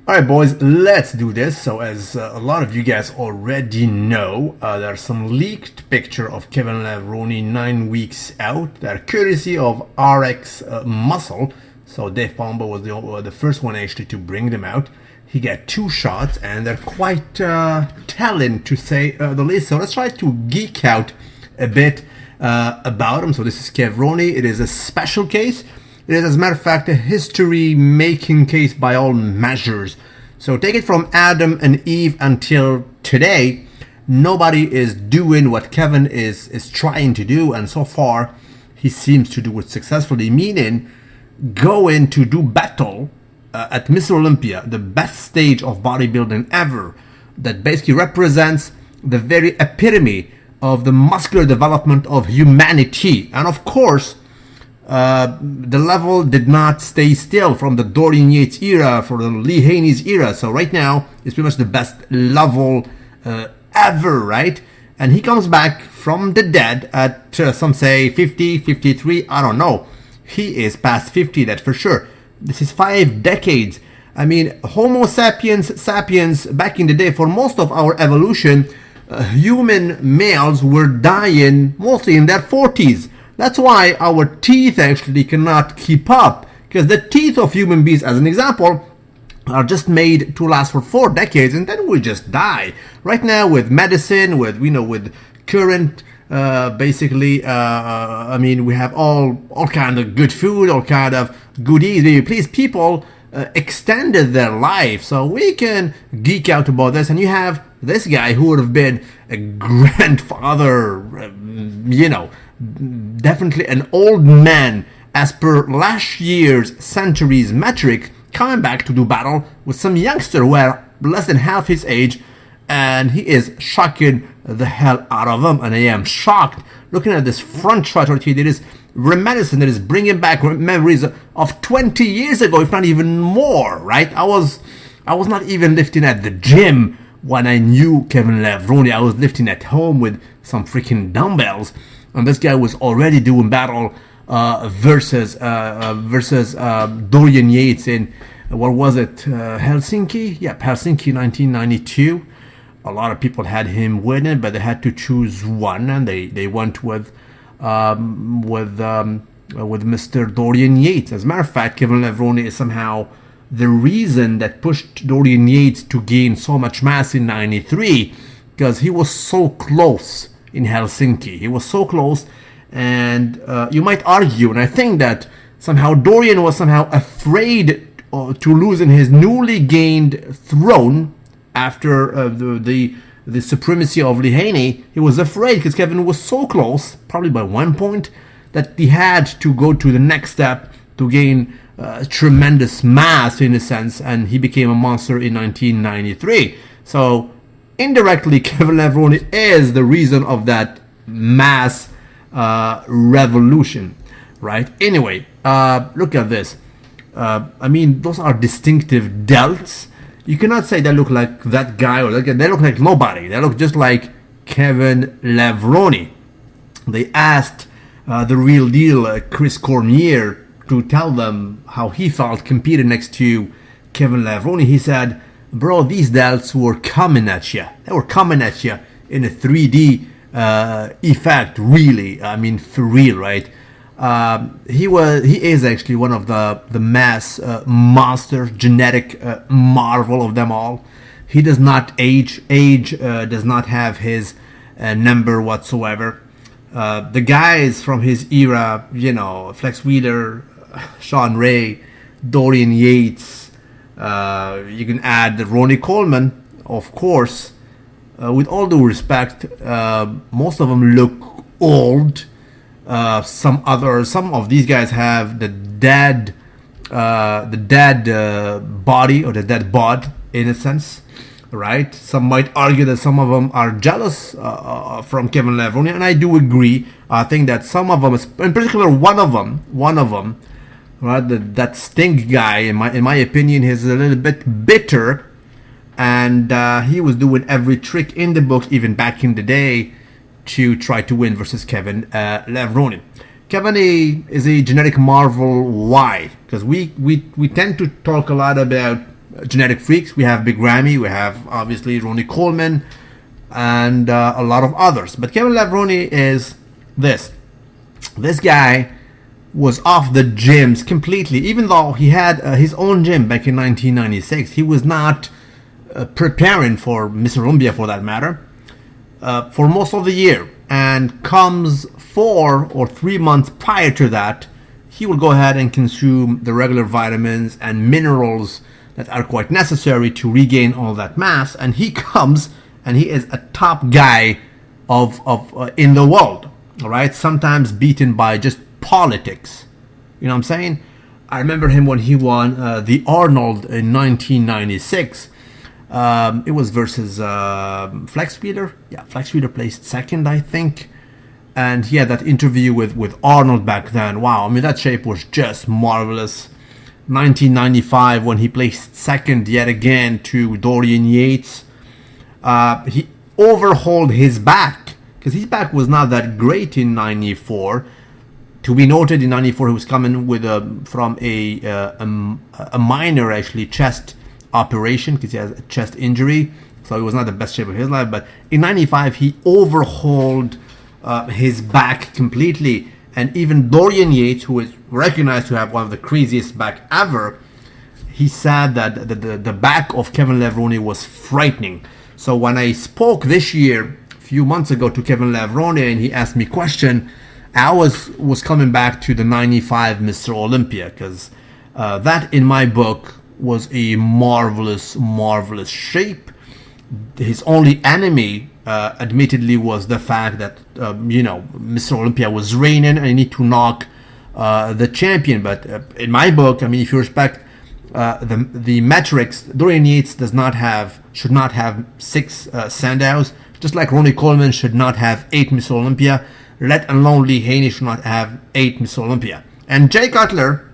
Alright boys, let's do this. So as a lot of you guys already know, there's some leaked picture of Kevin Levrone 9 weeks out. They're courtesy of RX Muscle. So Dave Palmer was the first one actually to bring them out. He got 2 shots and they're quite telling to say the least. So let's try to geek out a bit about them. So this is Levrone. It is a special case. It is, as a matter of fact, a history-making case by all measures. So take it from Adam and Eve until today, nobody is doing what Kevin is trying to do, and so far he seems to do it successfully, meaning going to do battle at Mr. Olympia, the best stage of bodybuilding ever, that basically represents the very epitome of the muscular development of humanity. And of course, the level did not stay still from the Dorian Yates era, for the Lee Haney's era. So right now, it's pretty much the best level ever, right? And he comes back from the dead at, some say 50, 53, I don't know. He is past 50, that for sure. This is 5 decades. I mean, Homo sapiens, back in the day, for most of our evolution, human males were dying mostly in their 40s. That's why our teeth actually cannot keep up, because the teeth of human beings, as an example, are just made to last for 4 decades and then we just die. Right now, with medicine, with current, I mean, we have all kind of good food, all kind of goodies. Please, people extended their life, so we can geek out about this. And you have this guy who would have been a grandfather, definitely an old man as per last year's centuries metric, coming back to do battle with some youngster who are less than half his age, and he is shocking the hell out of them. And I am shocked looking at this front shot right here. That is reminiscent, that is bringing back memories of 20 years ago, if not even more, right? I was not even lifting at the gym when I knew Kevin Levrone. I was lifting at home with some freaking dumbbells, and this guy was already doing battle versus Dorian Yates in, what was it, Helsinki? Yeah, Helsinki 1992. A lot of people had him winning, but they had to choose one, and they went with Mr. Dorian Yates. As a matter of fact, Kevin Levrone is somehow the reason that pushed Dorian Yates to gain so much mass in '93, because he was so close in Helsinki. He was so close, and you might argue, and I think that somehow Dorian was somehow afraid to losing his newly gained throne after the supremacy of Lee Haney. He was afraid because Kevin was so close, probably by 1 point, that he had to go to the next step to gain tremendous mass, in a sense, and he became a monster in 1993. So indirectly, Kevin Levrone is the reason of that mass revolution, right? Anyway, look at this. I mean, those are distinctive delts. You cannot say they look like that guy, or they look like nobody. They look just like Kevin Levrone. They asked the real deal, Chris Cormier, to tell them how he felt competing next to Kevin Levrone. He said, bro, these delts were coming at you. They were coming at you in a 3D effect, really. I mean, for real, right? He is actually one of the mass monster, genetic marvel of them all. He does not age. Age does not have his number whatsoever. The guys from his era, Flex Wheeler, Sean Ray, Dorian Yates, you can add Ronnie Coleman, of course. With all due respect, most of them look old. Some of these guys have the dead body, or the dead bod, in a sense, right? Some might argue that some of them are jealous from Kevin Levrone, and I do agree. I think that some of them, in particular one of them, right, that Stink guy, in my opinion, is a little bit bitter, and he was doing every trick in the book, even back in the day, to try to win versus Kevin Levrone. Kevin is a genetic marvel. Why? Because we tend to talk a lot about genetic freaks. We have Big Ramy, we have obviously Ronnie Coleman, and a lot of others. But Kevin Levrone is this. This guy was off the gyms completely. Even though he had his own gym back in 1996, he was not preparing for Mr. Olympia, for that matter, for most of the year. And comes 4 or 3 months prior to that, he will go ahead and consume the regular vitamins and minerals that are quite necessary to regain all that mass. And he comes and he is a top guy of in the world. All right, sometimes beaten by just politics. You know what I'm saying? I remember him when he won the Arnold in 1996. It was versus Flex Wheeler. Yeah, Flex Wheeler placed second, I think. And he had that interview with Arnold back then. Wow, I mean, that shape was just marvelous. 1995, when he placed second yet again to Dorian Yates. He overhauled his back, because his back was not that great in 94. To be noted, in 94 he was coming with from a minor, actually, chest operation, because he has a chest injury, so it was not the best shape of his life. But in 95 he overhauled his back completely, and even Dorian Yates, who is recognized to have one of the craziest back ever, he said that the back of Kevin Levrone was frightening. So when I spoke this year, a few months ago, to Kevin Levrone, and he asked me a question, I was coming back to the 95 Mr. Olympia, because that, in my book, was a marvelous, marvelous shape. His only enemy, admittedly, was the fact that, Mr. Olympia was reigning and he need to knock the champion. But in my book, I mean, if you respect the metrics, Dorian Yates should not have 6 Sandows, just like Ronnie Coleman should not have 8 Mr. Olympia, let alone Lee Haney should not have 8 Mr. Olympia. And Jay Cutler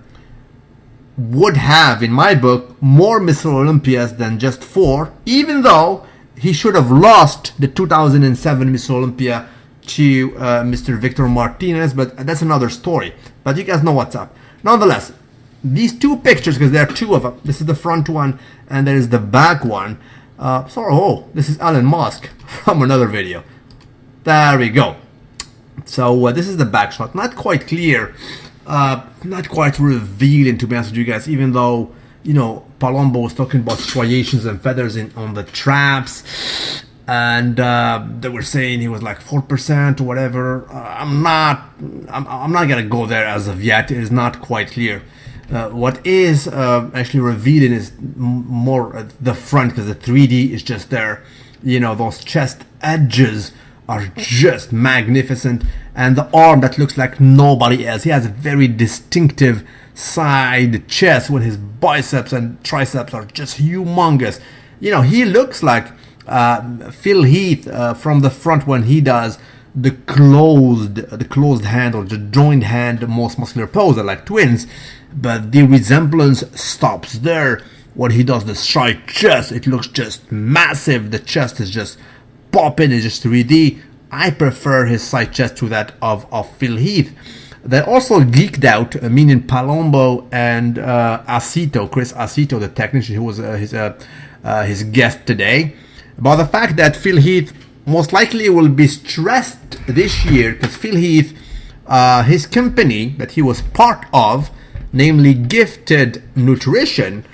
would have, in my book, more Mr. Olympias than just 4, even though he should have lost the 2007 Mr. Olympia to Mr. Victor Martinez, but that's another story. But you guys know what's up. Nonetheless, these 2 pictures, because there are 2 of them, this is the front one and there is the back one. This is Elon Musk from another video. There we go. So this is the back shot. Not quite clear, not quite revealing, to be honest with you guys, even though, Palombo was talking about striations and feathers on the traps, and they were saying he was like 4% or whatever. I'm not gonna go there as of yet. It is not quite clear. What is actually revealing is more the front, because the 3D is just there. Those chest edges are just magnificent, and the arm that looks like nobody else. He has a very distinctive side chest with his biceps and triceps are just humongous. He looks like Phil Heath from the front when he does the closed hand or the joined hand most muscular pose. They're like twins, but the resemblance stops there. When he does the side chest, it looks just massive. The chest is just popping, it's just 3D. I prefer his side chest to that of Phil Heath. They also geeked out, meaning Palombo and Chris Acito, the technician who was his guest today, about the fact that Phil Heath most likely will be stressed this year, because Phil Heath, his company that he was part of, namely Gifted Nutrition,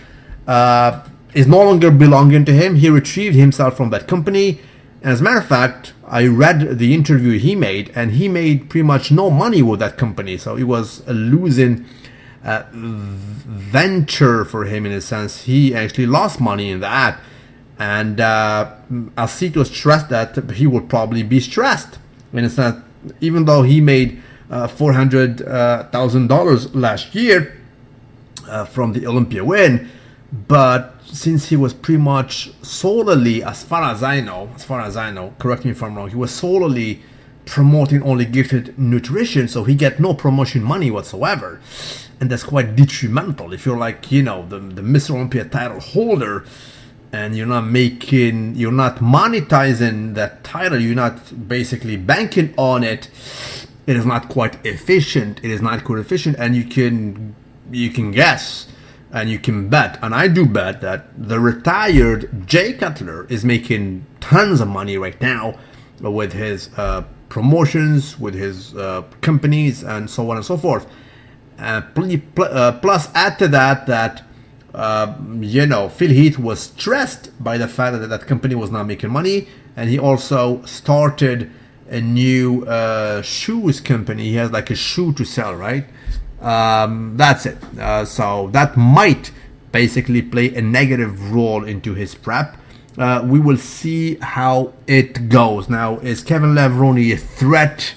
is no longer belonging to him. He retrieved himself from that company. And as a matter of fact, I read the interview he made, and he made pretty much no money with that company. So it was a losing venture for him, in a sense. He actually lost money in that. And Acito stressed that he would probably be stressed, in a sense, even though he made $400,000 last year from the Olympia win. But since he was pretty much solely, as far as I know, correct me if I'm wrong, he was solely promoting only Gifted Nutrition, so he get no promotion money whatsoever. And that's quite detrimental. If you're like, the Mr. Olympia title holder, and you're not monetizing that title, you're not basically banking on it, it is not quite efficient. It is not quite efficient, and you can guess and you can bet, and I do bet, that the retired Jay Cutler is making tons of money right now with his promotions, with his companies, and so on and so forth. Plus, add to that Phil Heath was stressed by the fact that that company was not making money, and he also started a new shoes company. He has like a shoe to sell, right? That's it. So that might basically play a negative role into his prep. We will see how it goes. Now, is Kevin Levrone a threat?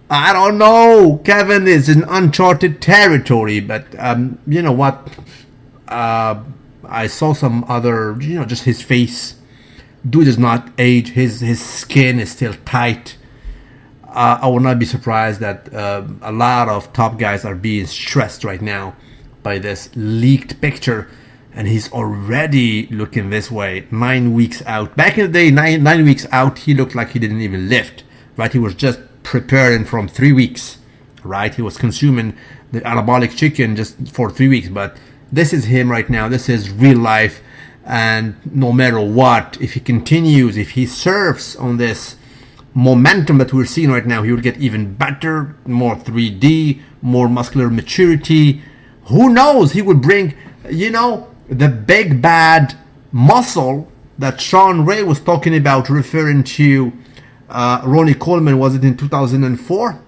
I don't know. Kevin is in uncharted territory, but you know what? I saw some other, just his face. Dude is not age. His skin is still tight. I would not be surprised that a lot of top guys are being stressed right now by this leaked picture, and he's already looking this way 9 weeks out. Back in the day, nine weeks out, he looked like he didn't even lift, right? He was just preparing from 3 weeks, right? He was consuming the anabolic chicken just for 3 weeks, but this is him right now. This is real life, and no matter what, if he continues, if he surfs on this momentum that we're seeing right now, he will get even better, more 3D, more muscular maturity. Who knows? He would bring, the big bad muscle that Sean Ray was talking about, referring to Ronnie Coleman. Was it in 2004?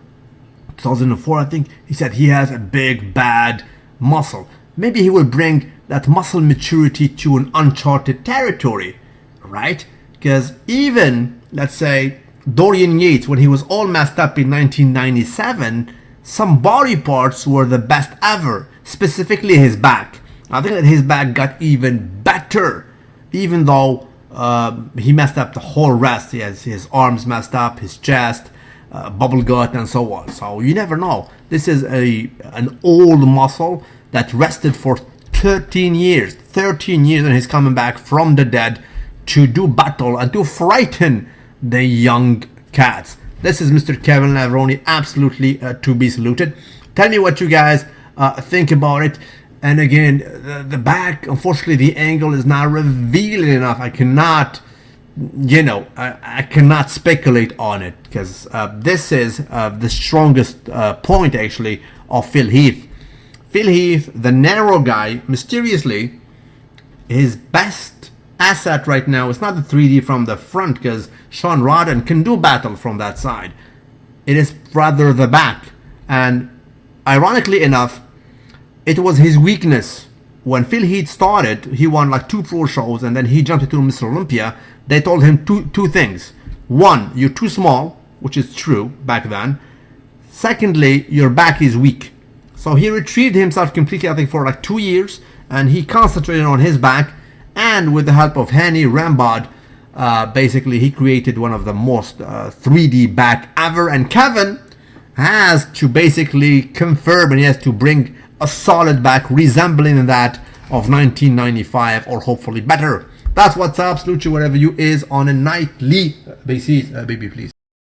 2004, I think. He said he has a big bad muscle. Maybe he will bring that muscle maturity to an uncharted territory, right? Because even, let's say, Dorian Yates, when he was all messed up in 1997, some body parts were the best ever, specifically his back. I think that his back got even better, even though he messed up the whole rest. He has his arms messed up, his chest, bubble gut, and so on. So you never know. This is an old muscle that rested for 13 years, and he's coming back from the dead to do battle and to frighten the young cats. This is Mr. Kevin Levrone, absolutely to be saluted. Tell me what you guys think about it. And again, the back, unfortunately, the angle is not revealing enough. I cannot, I cannot speculate on it, because this is the strongest point, actually, of Phil Heath. Phil Heath, the narrow guy, mysteriously, his best asset right now is not the 3D from the front, because Sean Rodden can do battle from that side. It is rather the back. And ironically enough, it was his weakness. When Phil Heath started, he won like 2 pro shows, and then he jumped into Mr. Olympia. They told him two things. One, you're too small, which is true back then. Secondly, your back is weak. So he retrieved himself completely, I think, for like 2 years, and he concentrated on his back. And with the help of Henny Rambod, basically he created one of the most 3D back ever. And Kevin has to basically confirm, and he has to bring a solid back resembling that of 1995, or hopefully better. That's what's up. Salute you wherever you is on a nightly basis, baby, please.